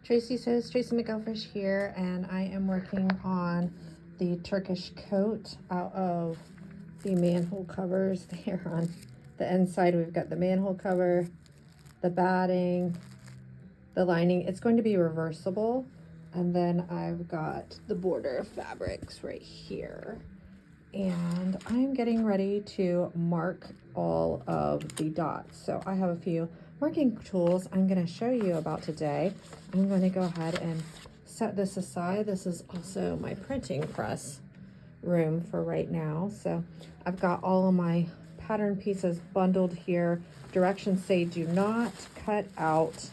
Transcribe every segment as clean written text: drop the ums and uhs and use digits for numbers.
Tracy says, Tracy McElfresh here, and I am working on the Turkish coat out of the manhole covers. There on the inside, we've got the manhole cover, the batting, the lining. It's going to be reversible, and then I've got the border fabrics right here. And I'm getting ready to mark all of the dots. So I have a few marking tools I'm going to show you about today. I'm going to go ahead and set this aside. This is also my printing press room for right now. So I've got all of my pattern pieces bundled here. Directions say do not cut out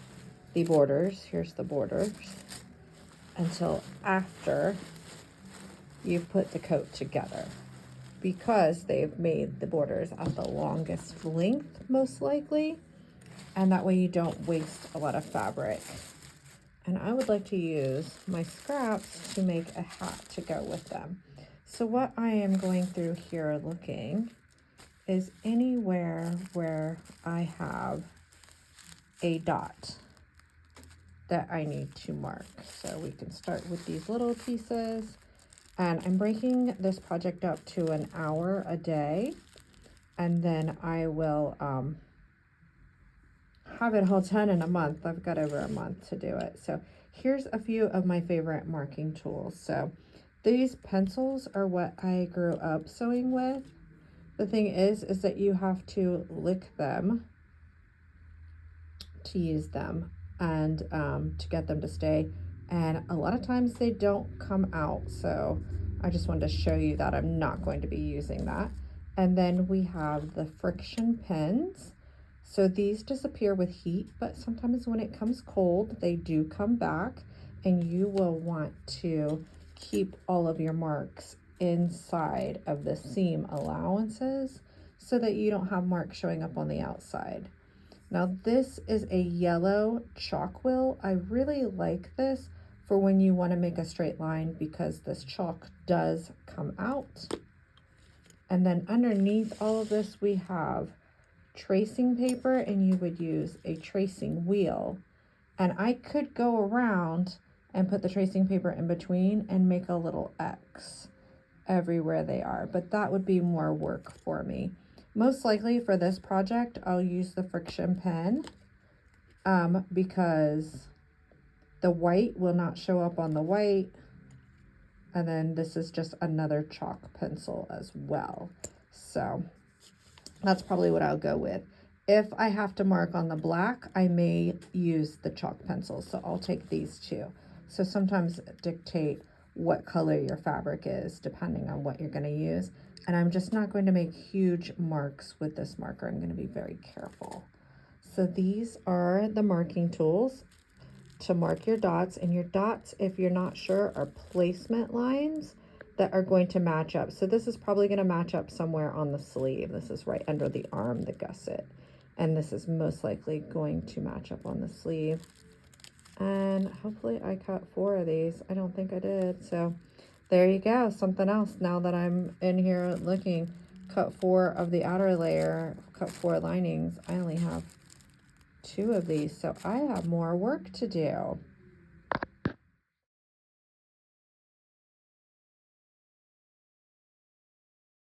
the borders. Here's the borders until after you've put the coat together, because they've made the borders at the longest length, most likely, and that way you don't waste a lot of fabric. And I would like to use my scraps to make a hat to go with them. So what I am going through here looking is anywhere where I have a dot that I need to mark. So we can start with these little pieces. And I'm breaking this project up to an hour a day, and then I will have it all done in a month. I've got over a month to do it. So here's a few of my favorite marking tools. So these pencils are what I grew up sewing with. The thing is that you have to lick them to use them, and to get them to stay. And a lot of times they don't come out, so I just wanted to show you that I'm not going to be using that. And then we have the friction pins. So these disappear with heat, but sometimes when it comes cold, they do come back, and you will want to keep all of your marks inside of the seam allowances so that you don't have marks showing up on the outside. Now this is a yellow chalk wheel. I really like this for when you want to make a straight line, because this chalk does come out. And then underneath all of this, we have tracing paper, and you would use a tracing wheel. And I could go around and put the tracing paper in between and make a little X everywhere they are, but that would be more work for me. Most likely for this project, I'll use the friction pen because the white will not show up on the white. And then this is just another chalk pencil as well. So that's probably what I'll go with. If I have to mark on the black, I may use the chalk pencils. So I'll take these two. So sometimes dictate what color your fabric is depending on what you're going to use. And I'm just not going to make huge marks with this marker. I'm going to be very careful. So these are the marking tools to mark your dots. And your dots, if you're not sure, are placement lines that are going to match up. So this is probably going to match up somewhere on the sleeve. This is right under the arm, the gusset. And this is most likely going to match up on the sleeve. And hopefully I cut 4 of these. I don't think I did. So there you go, something else. Now that I'm in here looking, cut 4 of the outer layer, cut 4 linings. I only have 2 of these, so I have more work to do.